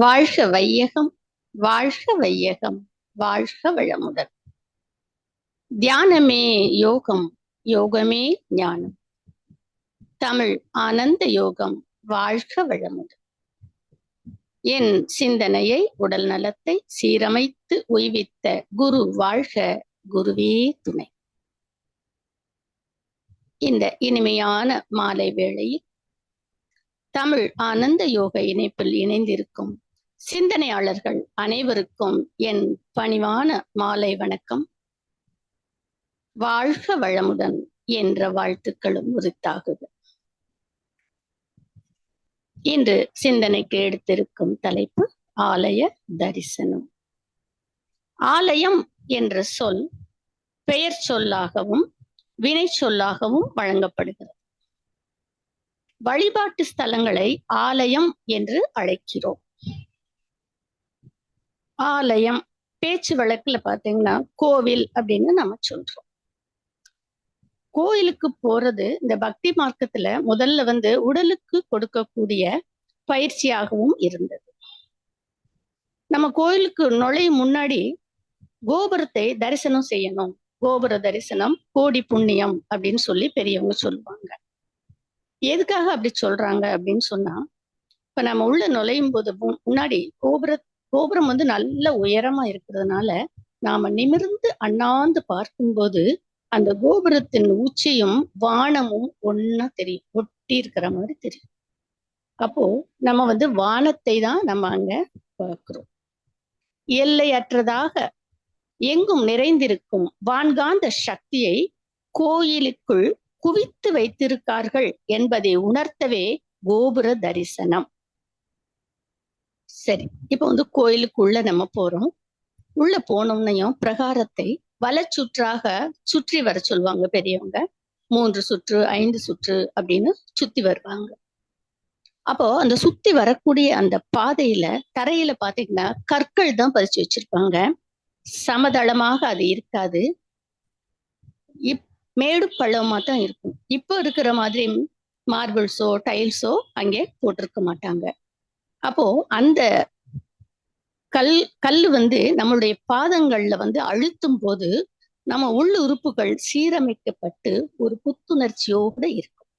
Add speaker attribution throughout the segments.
Speaker 1: வாழ்க வையகம், வாழ்க வையகம், வாழ்க வளமுடன். தியானமே யோகம், யோகமே ஞானம். தமிழ் ஆனந்த யோகம். வாழ்க வளமுடன். என் சிந்தனையை, உடல் நலத்தை சீரமைத்து உய்வித்த குரு வாழ்க, குருவே துணை. இந்த இனிமையான மாலை வேளையில் தமிழ் ஆனந்த யோக இணைப்பில் இணைந்திருக்கும் சிந்தனையாளர்கள் அனைவருக்கும் என் பணிவான மாலை வணக்கம். வாழ்க வளமுடன் என்ற வாழ்த்துக்களும் உரித்தாகுக. இன்று சிந்தனைக்கு எடுத்திருக்கும் தலைப்பு ஆலய தரிசனம். ஆலயம் என்ற சொல் பெயர் சொல்லாகவும் வினை சொல்லாகவும் வழங்கப்படுகிறது. வழிபாட்டு ஸ்தலங்களை ஆலயம் என்று அழைக்கிறோம். ஆலயம் பேச்சு வழக்குல பாத்தீங்கன்னா கோவில் அப்படின்னு நம்ம சொல்றோம். கோயிலுக்கு போறது இந்த பக்தி மார்க்கத்துல முதல்ல உடலுக்கு கொடுக்கக்கூடிய பயிற்சியாகவும் இருந்தது. நம்ம கோயிலுக்கு நுழையும் முன்னாடி கோபுரத்தை தரிசனம் செய்யணும். கோபுர தரிசனம் கோடி புண்ணியம் அப்படின்னு சொல்லி பெரியவங்க சொல்லுவாங்க. எதுக்காக அப்படி சொல்றாங்க அப்படின்னு சொன்னா, இப்ப நம்ம உள்ள நுழையும் போது முன்னாடி கோபுரம் நல்ல உயரமா இருக்கிறதுனால நாம நிமிர்ந்து அண்ணாந்து பார்க்கும்போது அந்த கோபுரத்தின் உச்சியும் வானமும் ஒன்னா தெரியும், ஒட்டி இருக்கிற மாதிரி தெரியும். அப்போ நம்ம வானத்தை தான் நம்ம அங்க பார்க்கிறோம். எல்லையற்றதாக எங்கும் நிறைந்திருக்கும் வான்காந்த சக்தியை கோயிலுக்குள் குவித்து வைத்திருக்கார்கள் என்பதை உணர்த்தவே கோபுர தரிசனம். சரி, இப்ப கோயிலுக்குள்ள நம்ம போறோம். உள்ள போனோம்னையும் பிரகாரத்தை வலச்சுற்றாக சுற்றி வர சொல்லுவாங்க பெரியவங்க. 3 சுற்று 5 சுற்று அப்படின்னு சுத்தி வருவாங்க. அப்போ அந்த சுத்தி வரக்கூடிய அந்த பாதையில தரையில பாத்தீங்கன்னா கற்கள் தான் பதிச்சு வச்சிருப்பாங்க. சமதளமாக அது இருக்காது, மேடு பள்ளமா தான் இருக்கும். இப்போ இருக்கிற மாதிரி மார்பிள்ஸோ டைல்ஸோ அங்கே போட்டிருக்க மாட்டாங்க. அப்போ அந்த கல்லு நம்மளுடைய பாதங்கள்ல அழுத்தும் போது நம்ம உள்ள உறுப்புகள் சீரமைக்கப்பட்டு ஒரு புத்துணர்ச்சியோட இருக்கும்.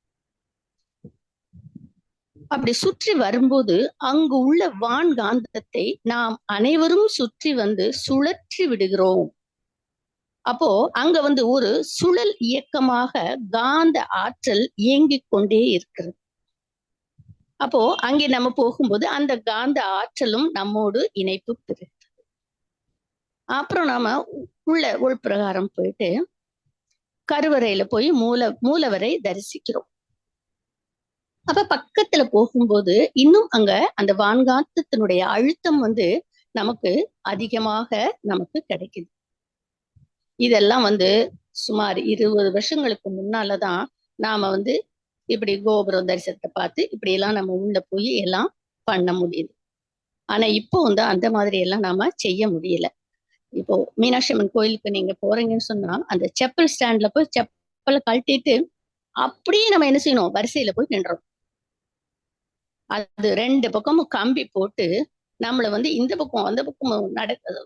Speaker 1: அப்படி சுற்றி வரும்போது அங்கு உள்ள வான்காந்தத்தை நாம் அனைவரும் சுற்றி சுழற்றி விடுகிறோம். அப்போ அங்க ஒரு சுழல் இயக்கமாக காந்த ஆற்றல் இயங்கிக் கொண்டே இருக்கிறது. அப்போ அங்கே நம்ம போகும்போது அந்த காந்த ஆற்றலும் நம்மோடு இணைப்பு பெறுகிறது. அப்புறம் நாம உள்பிரகாரம் போயிட்டு கருவறையில போய் மூலவரை தரிசிக்கிறோம். அப்ப பக்கத்துல போகும்போது இன்னும் அங்க அந்த வான்காந்தத்தினுடைய அழுத்தம் நமக்கு அதிகமாக நமக்கு கிடைக்குது. இதெல்லாம் சுமார் 20 வருஷங்களுக்கு முன்னாலதான் நாம இப்படி கோபுரம் தரிசனத்தை பார்த்து இப்படி எல்லாம் நம்ம உள்ள போய் எல்லாம் பண்ண முடியுது. ஆனா இப்போ அந்த மாதிரி எல்லாம் நாம செய்ய முடியல. இப்போ மீனாட்சி அம்மன் கோயிலுக்கு நீங்க போறீங்கன்னு சொன்னா அந்த செப்பல் ஸ்டாண்ட்ல போய் செப்பலை கழட்டிட்டு அப்படியே நம்ம என்ன செய்யணும், வரிசையில போய் நின்றோம். அது 2 பக்கமும் கம்பி போட்டு நம்மள இந்த பக்கம் அந்த பக்கம் நடக்குது,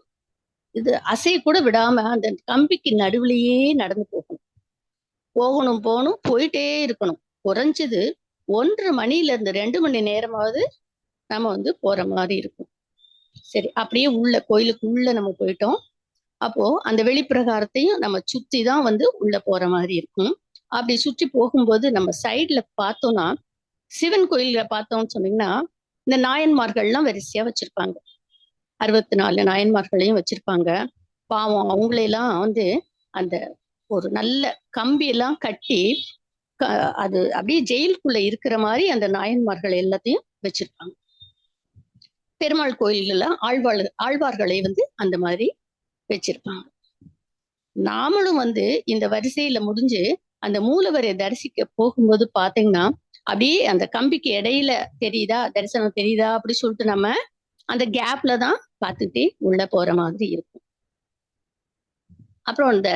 Speaker 1: இது அசைய கூட விடாம அந்த கம்பிக்கு நடுவுலயே நடந்து போகணும் போயிட்டே இருக்கணும். குறைஞ்சது 1 மணில இருந்து 2 மணி நேரமாவது நம்ம போற மாதிரி இருக்கும். சரி, அப்படியே கோயிலுக்கு உள்ள நம்ம போயிட்டோம். அப்போ அந்த வெளிப்பிரகாரத்தையும் நம்ம சுத்தி தான் உள்ள போற மாதிரி இருக்கும். அப்படி சுற்றி போகும்போது நம்ம சைட்ல பார்த்தோம்னா சிவன் கோயில பார்த்தோம்னு சொன்னீங்கன்னா இந்த நாயன்மார்கள்லாம் வரிசையா வச்சிருப்பாங்க. 64 நாயன்மார்களையும் வச்சிருப்பாங்க. பாவம் அவங்களையெல்லாம் அந்த ஒரு நல்ல கம்பி எல்லாம் கட்டி அது அப்படியே ஜெயிலுக்குள்ள இருக்கிற மாதிரி அந்த நாயன்மார்கள் எல்லாத்தையும் வச்சிருப்பாங்க. பெருமாள் கோயில்கள் ஆழ்வார்களை அந்த மாதிரி வச்சிருப்பாங்க. நாமளும் இந்த வரிசையில முடிஞ்சு அந்த மூலவரை தரிசிக்க போகும்போது பாத்தீங்கன்னா அப்படியே அந்த கம்பிக்கு இடையில தெரியுதா, தரிசனம் தெரியுதா அப்படி சொல்லிட்டு நம்ம அந்த கேப்ல தான் பார்த்துட்டே உள்ள போற மாதிரி இருக்கும். அப்புறம் இந்த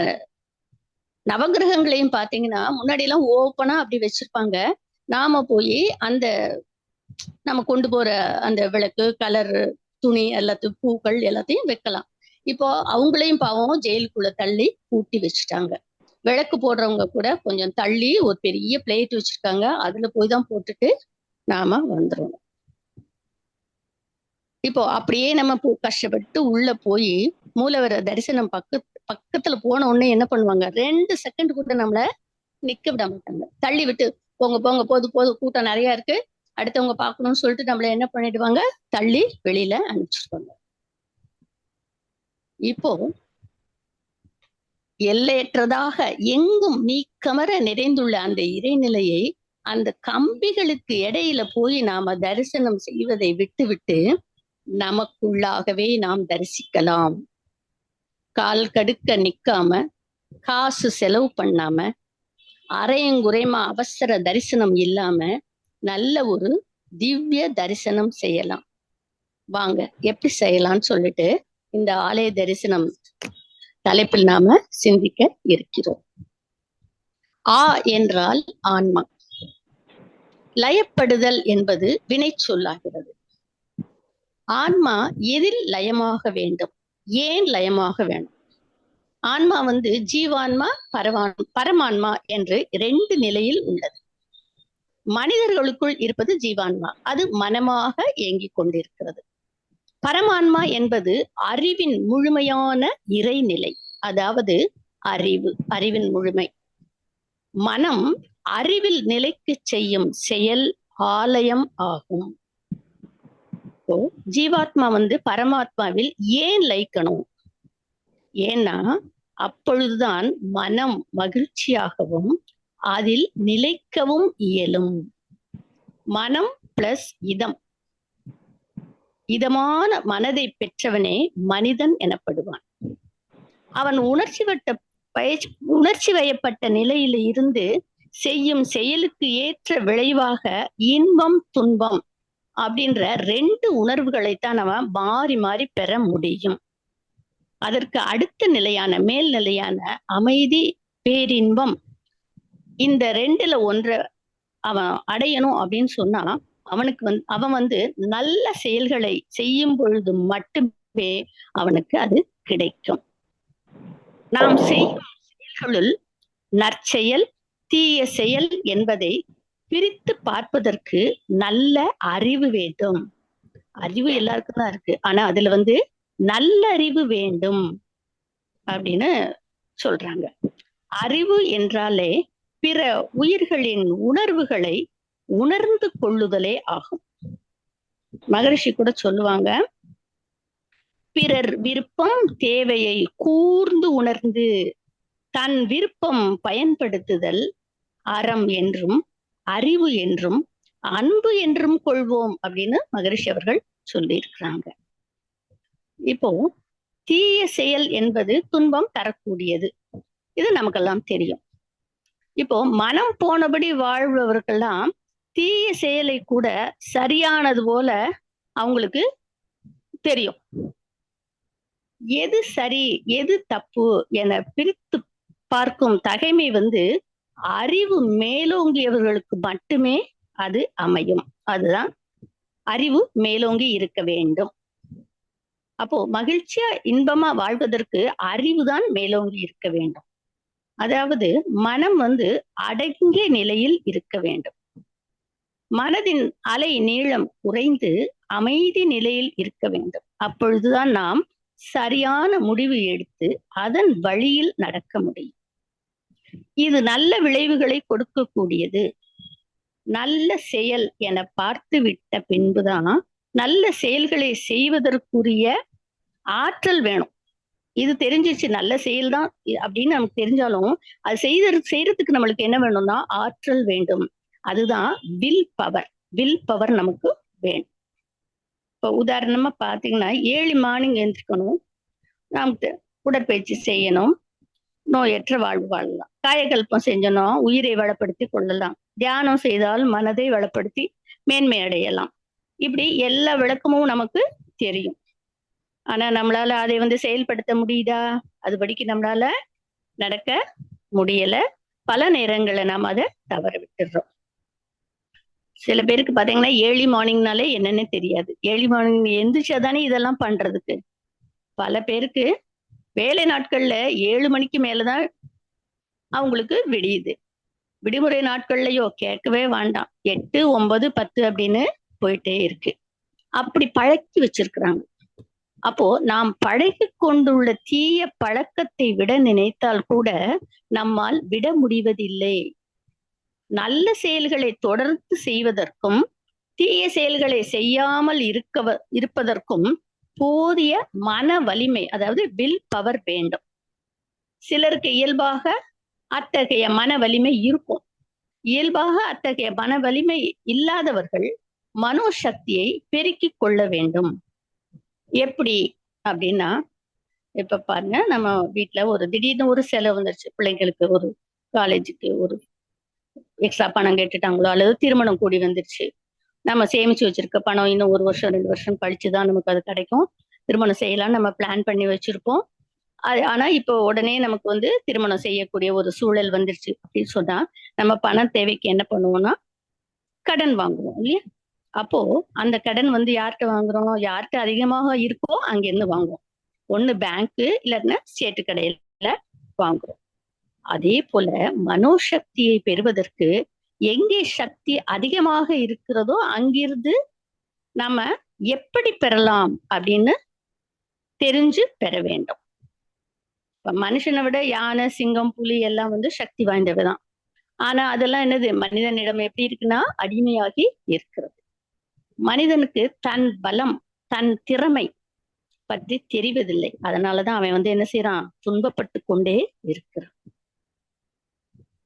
Speaker 1: நவகிரகங்களையும் பாத்தீங்கன்னா முன்னாடி எல்லாம் ஓப்பனா அப்படி வச்சிருப்பாங்க. நாம போய் அந்த நம்ம கொண்டு போற அந்த விளக்கு, கலர், துணி எல்லாத்தையும், பூக்கள் எல்லாத்தையும் வைக்கலாம். இப்போ அவங்களையும் பாவம் ஜெயிலுக்குள்ள தள்ளி பூட்டி வச்சுட்டாங்க. விளக்கு போடுறவங்க கூட கொஞ்சம் தள்ளி ஒரு பெரிய பிளேட் வச்சிருக்காங்க. அதுல போய் தான் போட்டுட்டு நாம வந்துரும். இப்போ அப்படியே நம்ம கஷ்டப்பட்டு உள்ள போய் மூலவர தரிசனம் பக்கத்துல போன உடனே என்ன பண்ணுவாங்க, 2 செகண்ட் கூட நம்மள நிக்க விட மாட்டாங்க. தள்ளி விட்டு போங்க போங்க, போதும் போதும், கூட்டம் நிறைய இருக்கு, அடுத்தவங்க பார்க்கணும்னு சொல்லிட்டு நம்மள என்ன பண்ணிடுவாங்க, தள்ளி வெளியில அனுப்பிச்சிருவாங்க. இப்போ எல்லையற்றதாக எங்கும் நீக்கமர நிறைந்துள்ள அந்த இறைநிலையை அந்த கம்பிகளுக்கு இடையில போய் நாம தரிசனம் செய்வதை விட்டுவிட்டு நமக்குள்ளாகவே நாம் தரிசிக்கலாம். கால் கடுக்க நிக்காம, காசு செலவு பண்ணாம, அரையங்குறைமா அவசர தரிசனம் இல்லாம நல்ல ஒரு திவ்ய தரிசனம் செய்யலாம். வாங்க எப்படி செய்யலாம்னு சொல்லிட்டு இந்த ஆலய தரிசனம் தலைப்பில் நாம சிந்திக்க இருக்கிறோம். ஆ என்றால் ஆன்மா. லயப்படுதல் என்பது வினை சொல்லாகிறது. ஆன்மா எதில் லயமாக வேண்டும், ஏன் லயமாக வேண்டும்? ஆன்மா ஜீவான்மா, பரமான்மா என்று 2 நிலையில் உள்ளது. மனிதர்களுக்குள் இருப்பது ஜீவான்மா, அது மனமாக இயங்கிக் கொண்டிருக்கிறது. பரமான்மா என்பது அறிவின் முழுமையான இறைநிலை, அதாவது அறிவின் முழுமை. மனம் அறிவில் நிலைக்கு செய்யும் செயல் ஆலயம் ஆகும். ஜீவாத்மா பரமாத்மாவில் ஏன் லயிக்கணும்? ஏன்னா அப்பொழுதுதான் மனம் மகிழ்ச்சியாகவும் அதில் நிலைக்கவும் இயலும். மனம் பிளஸ் இதம், இதமான மனதை பெற்றவனே மனிதன் எனப்படுவான். அவன் உணர்ச்சி வயப்பட்ட நிலையில இருந்து செய்யும் செயலுக்கு ஏற்ற விளைவாக இன்பம் துன்பம் அப்படின்ற 2 உணர்வுகளைத்தான் அவன் மாறி மாறி பெற முடியும். அதற்கு அடுத்த நிலையான மேல்நிலையான அமைதி, பேரின்பம், இந்த 2ல ஒன்றை அவன் அடையணும் அப்படின்னு சொன்னா அவனுக்கு அவன் நல்ல செயல்களை செய்யும் பொழுது மட்டுமே அவனுக்கு அது கிடைக்கும். நாம் செய்யும் செயல்களுள் நற்செயல், தீய செயல் என்பதை பிரித்து பார்ப்பதற்கு நல்ல அறிவு வேண்டும். அறிவு எல்லாருக்கும் தான் இருக்கு, ஆனா அதுல நல்ல அறிவு வேண்டும் அப்படின்னு சொல்றாங்க. அறிவு என்றாலே பிற உயிர்களின் உணர்வுகளை உணர்ந்து கொள்ளுதலே ஆகும். மகரிஷி கூட சொல்லுவாங்க, பிறர் விருப்பம் தேவையை கூர்ந்து உணர்ந்து தன் விருப்பம் பயன்படுத்துதல் அறம் என்றும் அறிவு என்றும் அன்பு என்றும் கொள்வோம் அப்படின்னு மகரிஷி அவர்கள் சொல்லி இருக்கிறாங்க. இப்போ தீய செயல் என்பது துன்பம் தரக்கூடியது, இது நமக்கெல்லாம் தெரியும். இப்போ மனம் போனபடி வாழ்பவர்கள்லாம் தீய செயலை கூட சரியானது போல அவங்களுக்கு தெரியும். எது சரி எது தப்பு என பிரித்து பார்க்கும் தகைமை அறிவு மேலோங்கியவர்களுக்கு மட்டுமே அது அமையும். அதுதான் அறிவு மேலோங்கி இருக்க வேண்டும். அப்போ மகிழ்ச்சியா இன்பமா வாழ்வதற்கு அறிவுதான் மேலோங்கி இருக்க வேண்டும். அதாவது மனம் அடங்கிய நிலையில் இருக்க வேண்டும். மனதின் அலை நீளம் குறைந்து அமைதி நிலையில் இருக்க வேண்டும். அப்பொழுதுதான் நாம் சரியான முடிவு எடுத்து அதன் வழியில் நடக்க முடியும். இது நல்ல விளைவுகளை கொடுக்கக்கூடியது. நல்ல செயல் என பார்த்து விட்ட பின்புதான் நல்ல செயல்களை செய்வதற்குரிய ஆற்றல் வேணும். இது தெரிஞ்சிச்சு, நல்ல செயல் தான் அப்படின்னு நமக்கு தெரிஞ்சாலும் அது செய்யறதுக்கு நம்மளுக்கு என்ன வேணும்னா ஆற்றல் வேண்டும். அதுதான் வில் பவர் நமக்கு வேணும். இப்போ உதாரணமா பாத்தீங்கன்னா, ஏர்லி மார்னிங் எழுந்திருக்கணும், நமக்கு உடற்பயிற்சி செய்யணும், நோயற்ற வாழ்வு வாழலாம். காயகல்பம் செஞ்சோம், உயிரை வளப்படுத்தி கொள்ளலாம். தியானம் செய்தால் மனதை வளப்படுத்தி மேன்மை அடையலாம். இப்படி எல்லா விளக்கமும் நமக்கு தெரியும். ஆனா நம்மளால அதை செயல்படுத்த முடியுதா? அதுபடிக்கு நம்மளால நடக்க முடியல. பல நேரங்களை நாம் அதை தவற விட்டுடுறோம். சில பேருக்கு பாத்தீங்கன்னா ஏர்லி மார்னிங்னாலே என்னன்னு தெரியாது. ஏர்லி மார்னிங் எந்திரிச்சாதானே இதெல்லாம் பண்றதுக்கு. பல பேருக்கு வேலை நாட்கள்ல 7 மணிக்கு மேலதான் அவங்களுக்கு விடியுது. விடுமுறை நாட்கள்லயோ கேட்கவே வேண்டாம். 8, 9, 10 அப்படின்னு போயிட்டே இருக்கு. அப்படி பழக்கி வச்சிருக்கிறாங்க. அப்போ நாம் பழகிக் கொண்டுள்ள தீய பழக்கத்தை விட நினைத்தால் கூட நம்மால் விட முடிவதில்லை. நல்ல செயல்களை தொடர்ந்து செய்வதற்கும் தீய செயல்களை செய்யாமல் இருப்பதற்கும் போதிய மன வலிமை, அதாவது வில் பவர் வேண்டும். சிலருக்கு இயல்பாக அத்தகைய மன வலிமை இருக்கும். இயல்பாக அத்தகைய மன வலிமை இல்லாதவர்கள் மனோசக்தியை பெருக்கிக் கொள்ள வேண்டும். எப்படி அப்படின்னா, இப்ப பாருங்க, நம்ம வீட்டுல ஒரு திடீர்னு ஒரு செலவு வந்துருச்சு. பிள்ளைங்களுக்கு ஒரு காலேஜுக்கு ஒரு எக்ஸ்ட்ரா பணம் கேட்டுட்டாங்களோ, அல்லது திருமணம் கூடி வந்துருச்சு. நம்ம சேமிச்சு வச்சிருக்க பணம் இன்னும் 1 வருஷம் 2 வருஷம் கழிச்சுதான் நமக்கு அது கிடைக்கும். திருமணம் செய்யலாம்னு நம்ம பிளான் பண்ணி வச்சிருப்போம். ஆனா இப்போ உடனே நமக்கு வந்து திருமணம் செய்யக்கூடிய ஒரு சூழல் வந்துருச்சு அப்படின்னு சொன்னா, நம்ம பண தேவைக்கு என்ன பண்ணுவோம்னா கடன் வாங்குவோம் இல்லையா? அப்போ அந்த கடன் வந்து யார்கிட்ட வாங்குறோம்? யார்கிட்ட அதிகமாக இருக்கோ அங்கிருந்து வாங்குவோம். ஒண்ணு பேங்க், இல்லைன்னா சேட்டு கடையில வாங்குறோம். அதே போல மனோசக்தியை பெறுவதற்கு எங்கே சக்தி அதிகமாக இருக்கிறதோ அங்கிருந்து நம்ம எப்படி பெறலாம் அப்படின்னு தெரிஞ்சு பெற வேண்டும். இப்ப மனுஷனை விட யானை, சிங்கம், புலி எல்லாம் வந்து சக்தி வாய்ந்தவைதான். ஆனா அதெல்லாம் என்னது, மனிதனிடம் எப்படி இருக்குன்னா அடிமையாகி இருக்கிறது. மனிதனுக்கு தன் பலம், தன் திறமை பற்றி தெரிவதில்லை. அதனாலதான் அவன் வந்து என்ன செய்யறான், துன்பப்பட்டு கொண்டே இருக்கிறான்.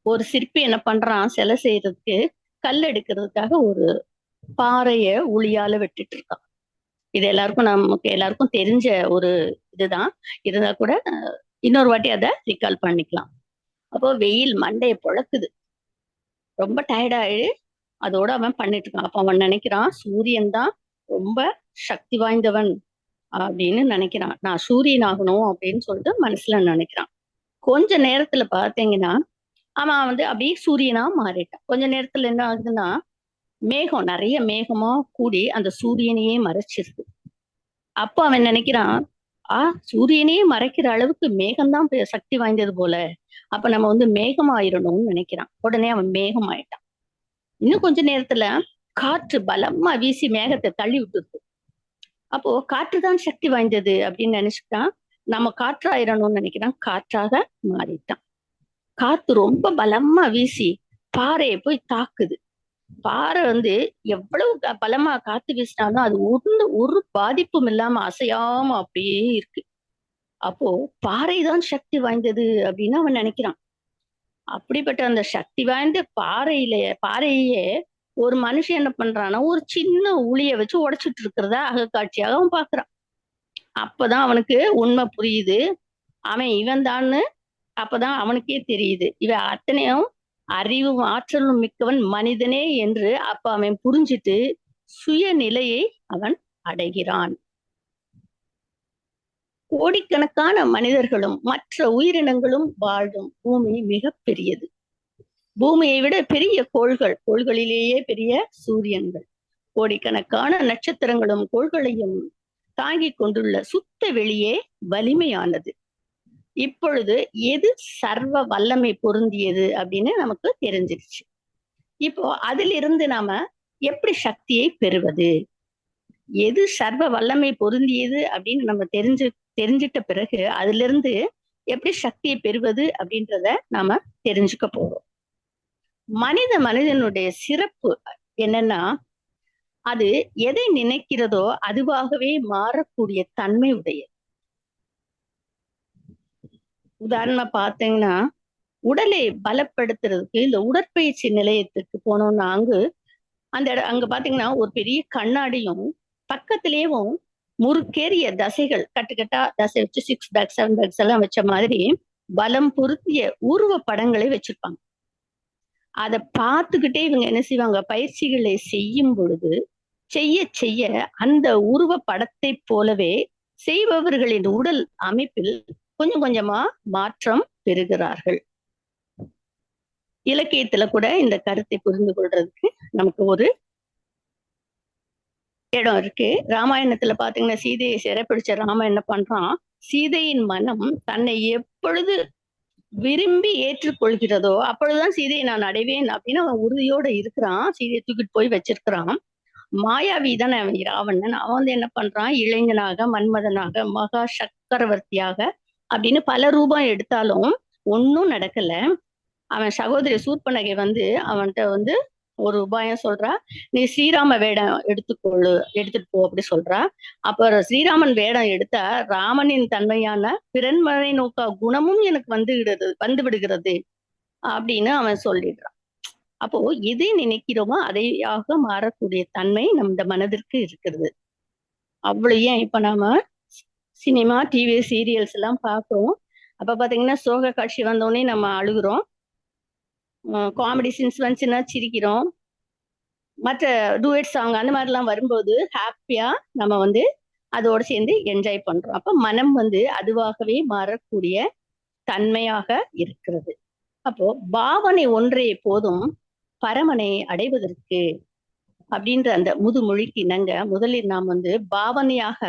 Speaker 1: ஒரு சிற்பி என்ன பண்றான், சிலை செய்யறதுக்கு கல் எடுக்கிறதுக்காக ஒரு பாறைய உளியால வெட்டிட்டு இருக்கான். இது நமக்கு எல்லாருக்கும் தெரிஞ்ச ஒரு இதுதான். இருந்தா கூட இன்னொரு வாட்டி அதை ரிகால் பண்ணிக்கலாம். அப்போ வெயில் மண்டைய பொழக்குது, ரொம்ப டயர்டாயி அதோட அவன் பண்ணிட்டு இருக்கான். அப்ப அவன் நினைக்கிறான், சூரியன் தான் ரொம்ப சக்தி வாய்ந்தவன் அப்படின்னு நினைக்கிறான். நான் சூரியன் ஆகணும் அப்படின்னு சொல்லிட்டு மனசுல நினைக்கிறான். கொஞ்ச நேரத்துல பாத்தீங்கன்னா அவன் வந்து அப்படியே சூரியனா மாறிட்டான். கொஞ்ச நேரத்துல என்ன ஆகுதுன்னா, மேகம் நிறைய மேகமா கூடி அந்த சூரியனையே மறைச்சிருது. அப்ப அவன் நினைக்கிறான், சூரியனையே மறைக்கிற அளவுக்கு மேகம்தான் சக்தி வாய்ந்தது போல. அப்ப நம்ம வந்து மேகம் ஆயிரணும்னு நினைக்கிறான். உடனே அவன் மேகம் ஆயிட்டான். இன்னும் கொஞ்ச நேரத்துல காற்று பலமா வீசி மேகத்தை தள்ளி விட்டுருது. அப்போ காற்றுதான் சக்தி வாய்ந்தது அப்படின்னு நினைச்சுட்டான். நம்ம காற்றாயிரணும்னு நினைக்கிறான். காற்றாக மாறிட்டான். காத்து ரொம்ப பலமா வீசி பாறையை போய் தாக்குது. பாறை வந்து எவ்வளவு பலமா காத்து வீசினாலும் அது ஒரு பாதிப்பும் இல்லாம அசையாம அப்படியே இருக்கு. அப்போ பாறைதான் சக்தி வாய்ந்தது அப்படின்னு அவன் நினைக்கிறான். அப்படிப்பட்ட அந்த சக்தி வாய்ந்த பாறையே ஒரு மனுஷன் என்ன பண்றான்னா, ஒரு சின்ன உளிய வச்சு உடைச்சிட்டு இருக்கிறதா அகக்காட்சியாக அவன் பாக்குறான். அப்பதான் அவனுக்கு உண்மை புரியுது, அவன் இவன் தான்னு. அப்பதான் அவனுக்கே தெரியுது, இவன் அத்தனையும் அறிவும் ஆற்றலும் மிக்கவன் மனிதனே என்று. அப்ப அவன் புரிஞ்சிட்டு சுயநிலையை அவன் அடைகிறான். கோடிக்கணக்கான மனிதர்களும் மற்ற உயிரினங்களும் வாழும் பூமி மிக பெரியது. பூமியை விட பெரிய கோள்களிலேயே பெரிய சூரியன்கள், கோடிக்கணக்கான நட்சத்திரங்களும் கோள்களையும் தாங்கிக் கொண்டுள்ள சுத்த வெளியே வலிமையானது. இப்பொழுது எது சர்வ வல்லமை பொருந்தியது அப்படின்னு நமக்கு தெரிஞ்சிருச்சு. இப்போ அதிலிருந்து நாம எப்படி சக்தியை பெறுவது, எது சர்வ வல்லமை பொருந்தியது அப்படின்னு நம்ம தெரிஞ்சிட்ட பிறகு அதுல இருந்து எப்படி சக்தியை பெறுவது அப்படின்றத நாம தெரிஞ்சுக்க போறோம். மனிதனுடைய சிறப்பு என்னன்னா, அது எதை நினைக்கிறதோ அதுவாகவே மாறக்கூடிய தன்மை உடையது. உதாரணமா பாத்தீங்கன்னா, உடலை பலப்படுத்துறதுக்கு இந்த உடற்பயிற்சி நிலையத்துக்கு போனோம்னா அங்க பாத்தீங்கன்னா ஒரு பெரிய கண்ணாடியும் பக்கத்திலேயும் முறுக்கேறிய தசைகள், கட்டுக்கட்டா தசை வச்சு 6 பேக்ஸ் 7 பேக்ஸ் எல்லாம் வச்ச மாதிரி பலம் பொருத்திய உருவ படங்களை வச்சிருப்பாங்க. அதை பார்த்துக்கிட்டே இவங்க என்ன செய்வாங்க, பயிற்சிகளை செய்யும் பொழுது செய்ய செய்ய அந்த உருவ படத்தை போலவே செய்பவர்களின் உடல் அமைப்பில் கொஞ்சம் கொஞ்சமா மாற்றம் பெறுகிறார்கள். இலக்கியத்துல கூட இந்த கருத்தை புரிந்து கொள்றதுக்கு நமக்கு ஒரு இடம் இருக்கு. ராமாயணத்துல பாத்தீங்கன்னா சீதையை சிறைப்பிடிச்ச ராமன் என்ன பண்றான், சீதையின் மனம் தன்னை எப்பொழுது விரும்பி ஏற்றுக்கொள்கிறதோ அப்பொழுதுதான் சீதையை நான் அடைவேன் அப்படின்னு அவன் உறுதியோட இருக்கிறான். சீதையை தூக்கிட்டு போய் வச்சிருக்கிறான். மாயாவி தானே அவன் ராவணன். அவன் வந்து என்ன பண்றான், இளைஞனாக, மன்மதனாக, மகா சக்கரவர்த்தியாக அப்படின்னு பல ரூபம் எடுத்தாலும் ஒன்னும் நடக்கல. அவன் சகோதரி சூர்பனகை வந்து அவன்கிட்ட வந்து ஒரு உபாயம் சொல்றா, நீ ஸ்ரீராம வேடம் எடுத்துட்டு போ அப்படி சொல்றா. அப்ப ஸ்ரீராமன் வேடம் எடுத்தா ராமனின் தன்மையான பிறன்மறை நோக்கா குணமும் எனக்கு வந்து விடுகிறது அப்படின்னு அவன் சொல்லிடுறான். அப்போ எதை நினைக்கிறோமோ அதையாக மாறக்கூடிய தன்மை இந்த மனதிற்கு இருக்கிறது. அவ்வளவு ஏன் இப்ப நாம சினிமா, டிவி, சீரியல்ஸ் எல்லாம் பார்க்கிறோம். அப்ப பாத்தீங்கன்னா சோக காட்சி வந்தோடனே நம்ம அழுகுறோம். காமெடி சீன்ஸ் வந்துச்சுன்னா சிரிக்கிறோம். மற்ற டூயட் சாங் அந்த மாதிரி எல்லாம் வரும்போது ஹாப்பியா நம்ம வந்து அதோட சேர்ந்து என்ஜாய் பண்றோம். அப்ப மனம் வந்து அதுவாகவே மாறக்கூடிய தன்மையாக இருக்கிறது. அப்போ பாவனை ஒன்றே போதும் பரமனை அடைவதற்கு அப்படின்ற அந்த முதுமொழிக்கு இணங்க முதலில் நாம் வந்து பாவனையாக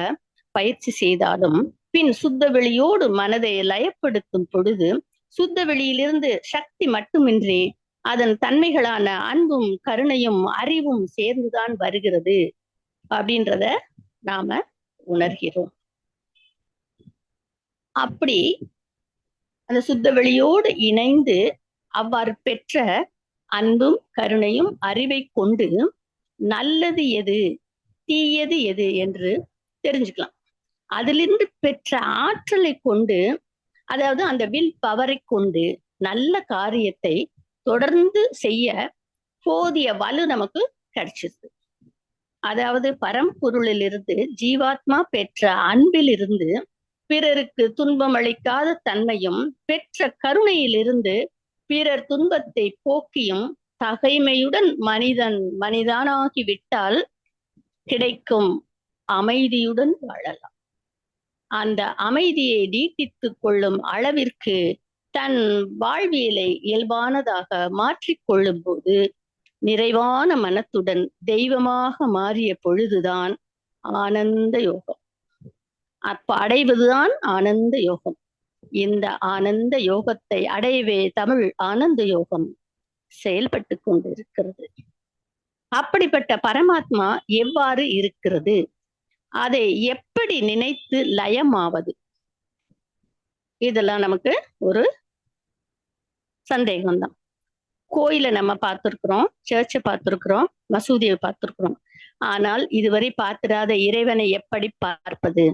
Speaker 1: பயிற்சி செய்தாலும் பின் சுத்த வெளியோடு மனதை லயப்படுத்தும் பொழுது சுத்த வெளியிலிருந்து சக்தி மட்டுமின்றி அதன் தன்மைகளான அன்பும் கருணையும் அறிவும் சேர்ந்துதான் வருகிறது அப்படின்றத நாம உணர்கிறோம். அப்படி அந்த சுத்த வெளியோடு இணைந்து அவ்வாறு பெற்ற அன்பும் கருணையும் அறிவை கொண்டு நல்லது எது தீயது எது என்று தெரிஞ்சுக்கலாம். அதிலிருந்து பெற்ற ஆற்றலை கொண்டு, அதாவது அந்த வில் பவரை கொண்டு நல்ல காரியத்தை தொடர்ந்து செய்ய போதிய வலு நமக்கு கிடைச்சிருது. அதாவது பரம்பொருளிலிருந்து ஜீவாத்மா பெற்ற அன்பிலிருந்து பிறருக்கு துன்பம் அளிக்காத தன்மையும் பெற்ற கருணையிலிருந்து பிறர் துன்பத்தை போக்கியும் தகைமையுடன் மனிதனாகிவிட்டால் கிடைக்கும் அமைதியுடன் வாழலாம். அந்த அமைதியை நீட்டித்துக் கொள்ளும் அளவிற்கு தன் வாழ்வியலை இயல்பானதாக மாற்றிக்கொள்ளும் போது நிறைவான மனத்துடன் தெய்வமாக மாறிய பொழுதுதான் ஆனந்த யோகம். அப்ப அடைவதுதான் ஆனந்த யோகம். இந்த ஆனந்த யோகத்தை அடையவே தமிழ் ஆனந்த யோகம் செயல்பட்டு கொண்டிருக்கிறது. அப்படிப்பட்ட பரமாத்மா எவ்வாறு இருக்கிறது, அதை எப்படி நினைத்து லயமாவது, இதெல்லாம் நமக்கு ஒரு சந்தேகம்தான். கோயிலை நம்ம பார்த்திருக்கிறோம், சர்ச்சை பார்த்திருக்கிறோம், மசூதியை பார்த்திருக்கிறோம். ஆனால் இதுவரை பார்த்திராத இறைவனை எப்படி பார்ப்பது?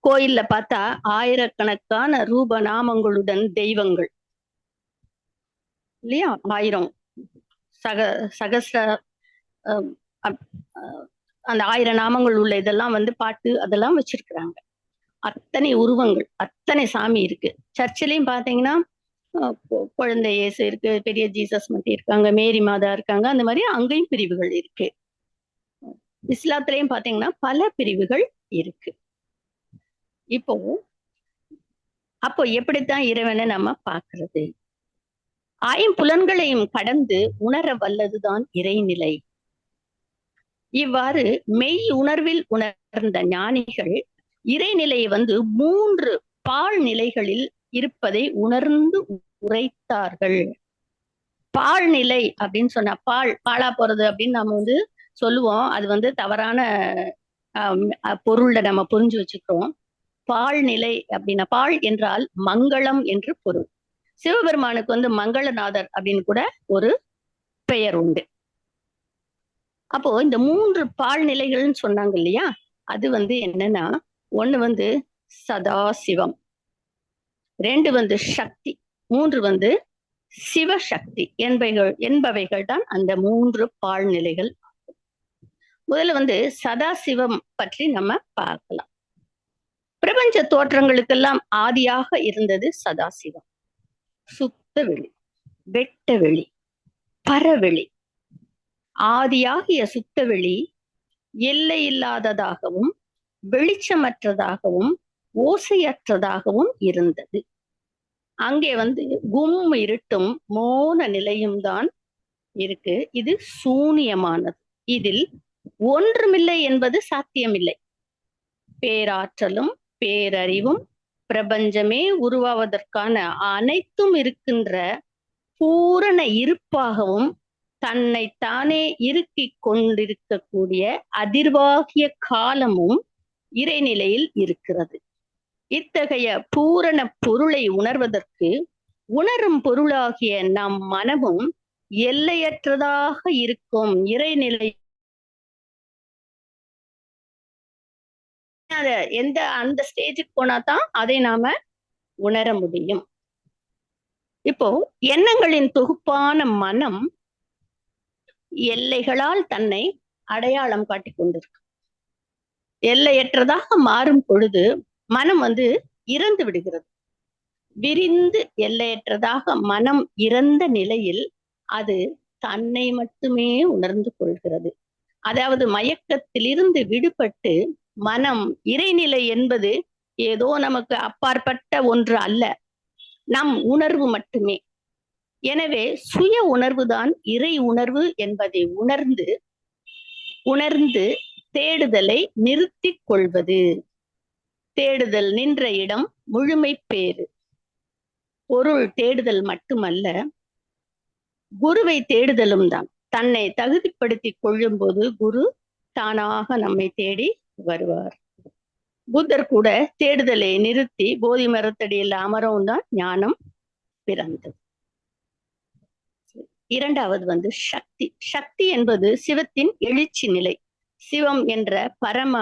Speaker 1: கோயில்ல பார்த்தா ஆயிரக்கணக்கான ரூப நாமங்களுடன் தெய்வங்கள் இல்லையா, 1000 சகஸ்ர அந்த 1000 நாமங்கள் உள்ள இதெல்லாம் வந்து பாட்டு அதெல்லாம் வச்சிருக்கிறாங்க. அத்தனை உருவங்கள், அத்தனை சாமி இருக்கு. சர்ச்சிலையும் பாத்தீங்கன்னா குழந்தை இயேசு இருக்கு, பெரிய ஜீசஸ் மட்டும் இருக்காங்க, மேரி மாதா இருக்காங்க. அந்த மாதிரி அங்கேயும் பிரிவுகள் இருக்கு. இஸ்லாத்திலையும் பாத்தீங்கன்னா பல பிரிவுகள் இருக்கு. அப்போ எப்படித்தான் இறைவனை நம்ம பார்க்கிறது? ஐம்புலன்களையும் கடந்து உணர வல்லதுதான் இறைநிலை. இவ்வாறு மெய் உணர்வில் உணர்ந்த ஞானிகள் இறைநிலையை வந்து 3 பால் நிலைகளில் இருப்பதை உணர்ந்து உரைத்தார்கள். பால் நிலை அப்படின்னு சொன்னா பாலா போறது அப்படின்னு நம்ம வந்து சொல்லுவோம். அது வந்து தவறான பொருள்ல நம்ம புரிஞ்சு வச்சுக்கிறோம். பால் நிலை அப்படின்னா, பால் என்றால் மங்களம் என்று பொருள். சிவபெருமானுக்கு வந்து மங்களநாதர் அப்படின்னு கூட ஒரு பெயர் உண்டு. அப்போ இந்த 3 பால் நிலைகள்னு சொன்னாங்க இல்லையா, அது வந்து என்னன்னா, ஒண்ணு வந்து சதாசிவம், 2 வந்து சக்தி, 3 வந்து சிவசக்தி என்பவைகள் தான் அந்த 3 பால் நிலைகள். முதல்ல வந்து சதாசிவம் பற்றி நம்ம பார்க்கலாம். பிரபஞ்ச தோற்றங்களுக்கெல்லாம் ஆதியாக இருந்தது சதாசிவம். சுத்த வெளி, வெட்ட வெளி, பரவெளி. ஆதியாகிய சுத்தவெளி எல்லையில்லாததாகவும் வெளிச்சமற்றதாகவும் ஓசையற்றதாகவும் இருந்தது. அங்கே வந்து கும் இருட்டும் மோன நிலையும் தான் இருக்கு. இது சூனியமானது. இதில் ஒன்றுமில்லை என்பது சாத்தியமில்லை. பேராற்றலும் பேரறிவும் பிரபஞ்சமே உருவாவதற்கான அனைத்தும் இருக்கின்ற பூரண இருப்பாகவும் தன்னை தானே இறுக்கிக் கொண்டிருக்கக்கூடிய அதிர்வாகிய காலமும் இறைநிலையில் இருக்கிறது. இத்தகைய பூரண பொருளை உணர்வதற்கு உணரும் பொருளாகிய நம் மனமும் எல்லையற்றதாக இருக்கும் இறைநிலை அந்த ஸ்டேஜுக்கு போனாதான் அதை நாம உணர முடியும். இப்போ எண்ணங்களின் தொகுப்பான மனம் எல்லைகளால் தன்னை அடையாளம் காட்டிக் கொண்டிருக்கு. எல்லையற்றதாக மாறும் பொழுது மனம் இறந்து விடுகிறது. விரிந்து எல்லையற்றதாக மனம் இறந்த நிலையில் அது தன்னை மட்டுமே உணர்ந்து கொள்கிறது. அதாவது மயக்கத்திலிருந்து விடுபட்டு மனம் இறைநிலை என்பது ஏதோ நமக்கு அப்பாற்பட்ட ஒன்று அல்ல, நம் உணர்வு மட்டுமே. எனவே சுய உணர்வுதான் இறை உணர்வு என்பதை உணர்ந்து தேடுதலை நிறுத்திக் கொள்வது. தேடுதல் நின்ற இடம் முழுமை பேறு. பொருள் தேடுதல் மட்டுமல்ல, குருவை தேடுதலும் தான். தன்னை தகுதிப்படுத்திக் கொள்ளும் போது குரு தானாக நம்மை தேடி வருவார். புத்தர் கூட தேடுதலை நிறுத்தி போதி மரத்தடியில் அமரவும் தான் ஞானம் பிறந்தது. இரண்டாவது சக்தி. சக்தி என்பது சிவத்தின் எழுச்சி நிலை. சிவம் என்ற பரம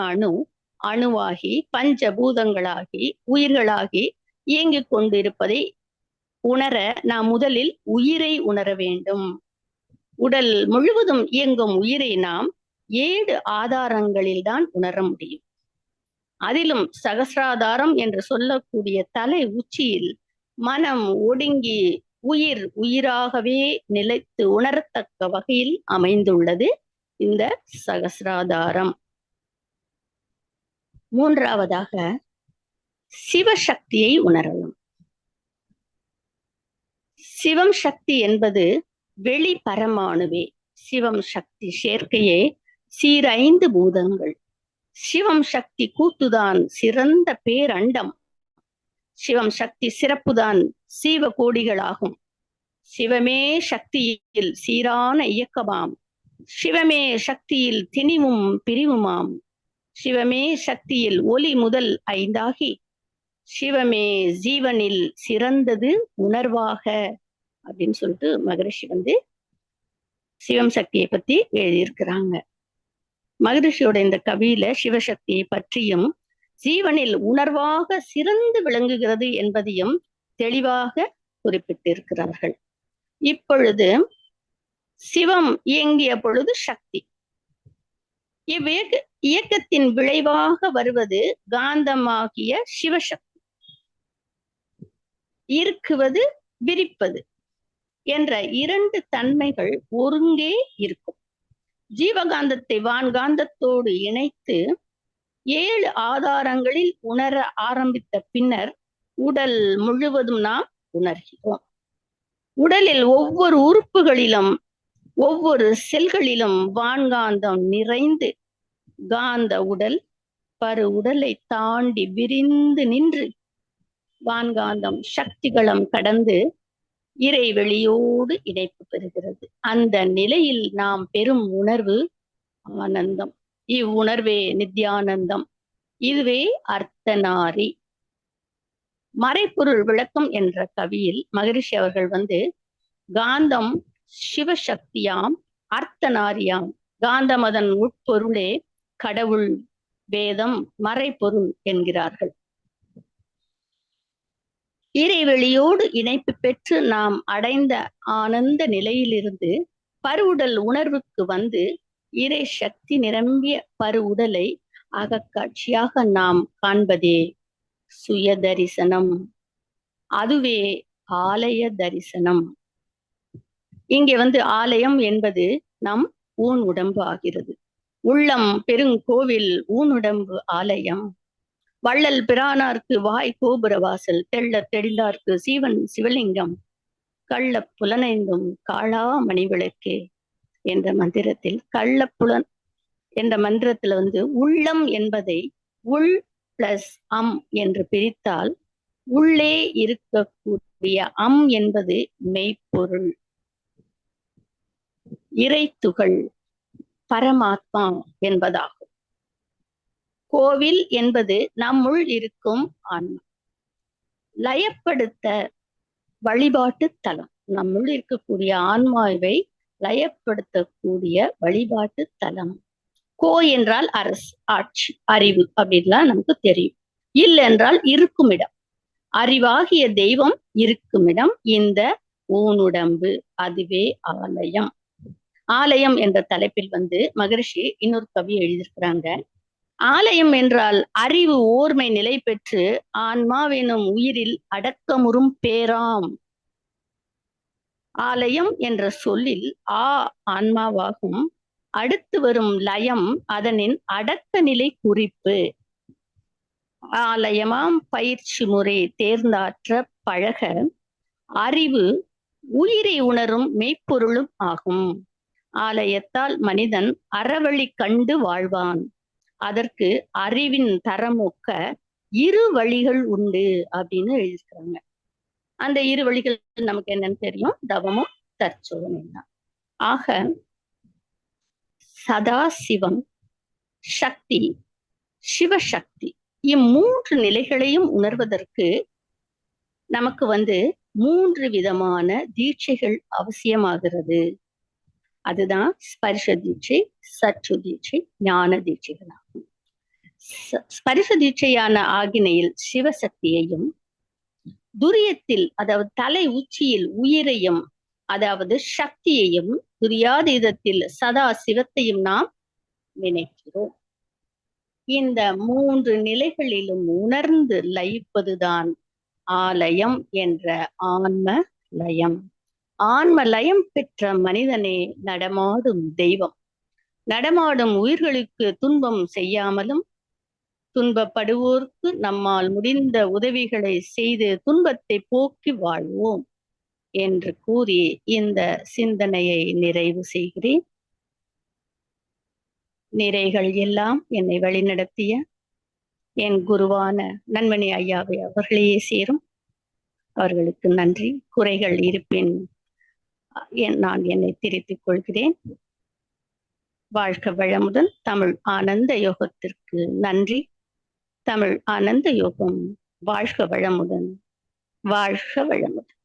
Speaker 1: அணுவாகி பஞ்சபூதங்களாகி உயிர்களாகி இயங்கிக் கொண்டிருப்பதை உணர நாம் முதலில் உயிரை உணர வேண்டும். உடல் முழுவதும் இயங்கும் உயிரை நாம் 7 ஆதாரங்களில் தான் உணர முடியும். அதிலும் சகசிராதாரம் என்று சொல்லக்கூடிய தலை உச்சியில் மனம் ஒடுங்கி உயிராகவே நிலைத்து உணரத்தக்க வகையில் அமைந்துள்ளது இந்த சகசிராதாரம். மூன்றாவதாக சிவசக்தியை உணரலாம். சிவம் சக்தி என்பது வெளி பரமாணுவே. சிவம் சக்தி சேர்க்கையே 5 பூதங்கள். சிவம் சக்தி கூட்டுதான் சிறந்த பேரண்டம். சிவம் சக்தி சிறப்புதான் சீவ கோடிகளாகும். சிவமே சக்தியில் சீரான இயக்கமாம். சிவமே சக்தியில் திணிவும் பிரிவுமாம். சிவமே சக்தியில் ஒளி முதல் 5ஆகி சிவமே ஜீவனில் சிறந்தது உணர்வாக அப்படின்னு சொல்லிட்டு மகரிஷி சிவம் சக்தியை பத்தி எழுதியிருக்கிறாங்க. மகரிஷியோட இந்த கவியில சிவசக்தியை பற்றியும் ஜீவனில் உணர்வாக சிறந்து விளங்குகிறது என்பதையும் தெளிவாக குறிப்பிட்டிருக்கிறார்கள். இப்பொழுது சிவம் இயங்கிய பொழுது சக்தி. இயக்கத்தின் விளைவாக வருவது காந்தமாகிய சிவசக்தி. இருக்குவது விரிப்பது என்ற 2 தன்மைகள் ஒருங்கே இருக்கும். ஜீவகாந்தத்தை வான்காந்தத்தோடு இணைத்து 7 ஆதாரங்களில் உணர ஆரம்பித்த பின்னர் உடல் முழுவதும் நாம் உணர்கிறோம். உடலில் ஒவ்வொரு உறுப்புகளிலும் ஒவ்வொரு செல்களிலும் வான்காந்தம் நிறைந்து காந்த உடல் பரு உடலை தாண்டி விரிந்து நின்று வான்காந்தம் சக்திகளம் கடந்து இறைவெளியோடு இணைப்பு பெறுகிறது. அந்த நிலையில் நாம் பெறும் உணர்வு ஆனந்தம். இவ்வுணர்வே நித்யானந்தம். இதுவே அர்த்தநாரி. மறைப்பொருள் விளக்கம் என்ற கவியில் மகரிஷி அவர்கள் காந்தம் சிவசக்தியாம், அர்த்தநாரியாம். காந்தம் அதன் உட்பொருளே கடவுள், வேதம், மறைப்பொருள் என்கிறார்கள். இறைவெளியோடு இணைப்பு பெற்று நாம் அடைந்த ஆனந்த நிலையிலிருந்து பருவுடல் உணர்வுக்கு இறை சக்தி நிரம்பிய பருவுடலை அகக்காட்சியாக நாம் காண்பதே சுய தரிசனம். அதுவே ஆலய தரிசனம். இங்கே ஆலயம் என்பது நம் ஊன் உடம்பு ஆகிறது. உள்ளம் பெருங்கோவில் ஊனுடம்பு ஆலயம். வள்ளல் பிரானார்க்கு வாய் கோபுர வாசல், தெள்ள தெளிந்தார்க்கு சீவன் சிவலிங்கம், கள்ள புலனைந்தும் காளா மணிவிளக்கே என்ற மந்திரத்தில் என்ற மந்திரத்துல வந்து உள்ளம் என்பதை உள் பிளஸ் அம் என்று பிரித்தால் உள்ளே இருக்கக்கூடிய அம் என்பது மெய்ப்பொருள், இறைத்துகள், பரமாத்மா என்பதாகும். கோவில் என்பது நம்முள் இருக்கும் ஆன்மா. லயப்படுத்த வழிபாட்டு தலம், நம்முள் இருக்கக்கூடிய ஆன்மாவை லயப்படுத்தக்கூடிய வழிபாட்டு தலம். கோ என்றால் அரசு, ஆட்சி, அறிவு அப்படின்லாம் நமக்கு தெரியும். இல் என்றால் இருக்கும் இடம், அறிவாகிய தெய்வம் இருக்கும் இடம் இந்த ஊனுடம்பு, அதுவே ஆலயம். ஆலயம் என்ற தலைப்பில் வந்து மகரிஷி இன்னொரு கவி எழுதியிருக்கிறாங்க. ஆலயம் என்றால் அறிவு ஓர்மை நிலை பெற்று ஆன்மாவெனும் உயிரில் அடக்கமுறும் பேராம். ஆலயம் என்ற சொல்லில் ஆன்மாவாகும். அடுத்து வரும் லயம் அதனின் அடக்க நிலை குறிப்பு. ஆலயமாம் பயிற்சி முறை தேர்ந்தாற்ற பழக அறிவு உயிரை உணரும் மெய்ப்பொருளும் ஆகும். ஆலயத்தால் மனிதன் அறவழி கண்டு வாழ்வான். அதற்கு அறிவின் தரமொக்க இரு வழிகள் உண்டு அப்படின்னு எழுதியிருக்கிறாங்க. அந்த இரு வழிகள் நமக்கு என்னன்னு தெரியும், தவமும் தற்சோதனை தான். ஆக சதாசிவம், சக்தி, சிவசக்தி இம்மூன்று நிலைகளையும் உணர்வதற்கு நமக்கு வந்து 3 விதமான தீட்சைகள் அவசியமாகிறது. அதுதான் ஸ்பர்ஷ தீட்சை, சற்று தீட்சை, ஞான தீட்சைகளாகும். ஸ்பர்ஷ தீட்சையான ஆகினையில் சிவசக்தியையும், துரியத்தில் அதாவது தலை உச்சியில் உயிரையும் அதாவது சக்தியையும், துரியாதீதத்தில் சதா சிவத்தையும் நாம் நினைக்கிறோம். இந்த 3 நிலைகளிலும் உணர்ந்து லயிப்பதுதான் ஆலயம் என்ற ஆன்ம லயம். ஆன்ம லயம் பெற்ற மனிதனே நடமாடும் தெய்வம். நடமாடும் உயிர்களுக்கு துன்பம் செய்யாமலும் துன்பப்படுவோர்க்கு நம்மால் முடிந்த உதவிகளை செய்து துன்பத்தை போக்கி வாழ்வோம் என்று கூறி இந்த சிந்தனையை நிறைவு செய்கிறேன். நிறைகள் எல்லாம் என்னை வழிநடத்திய என் குருவான நன்மணி ஐயாவை அவர்களையே சேரும். அவர்களுக்கு நன்றி. குறைகள் இருப்பின் நான் என்னை திருத்திக் கொள்கிறேன். வாழ்க வளமுடன். தமிழ் ஆனந்த யோகத்திற்கு நன்றி. தமிழ் ஆனந்த யோகம் வாழ்க வளமுடன். வாழ்க வளமுடன்.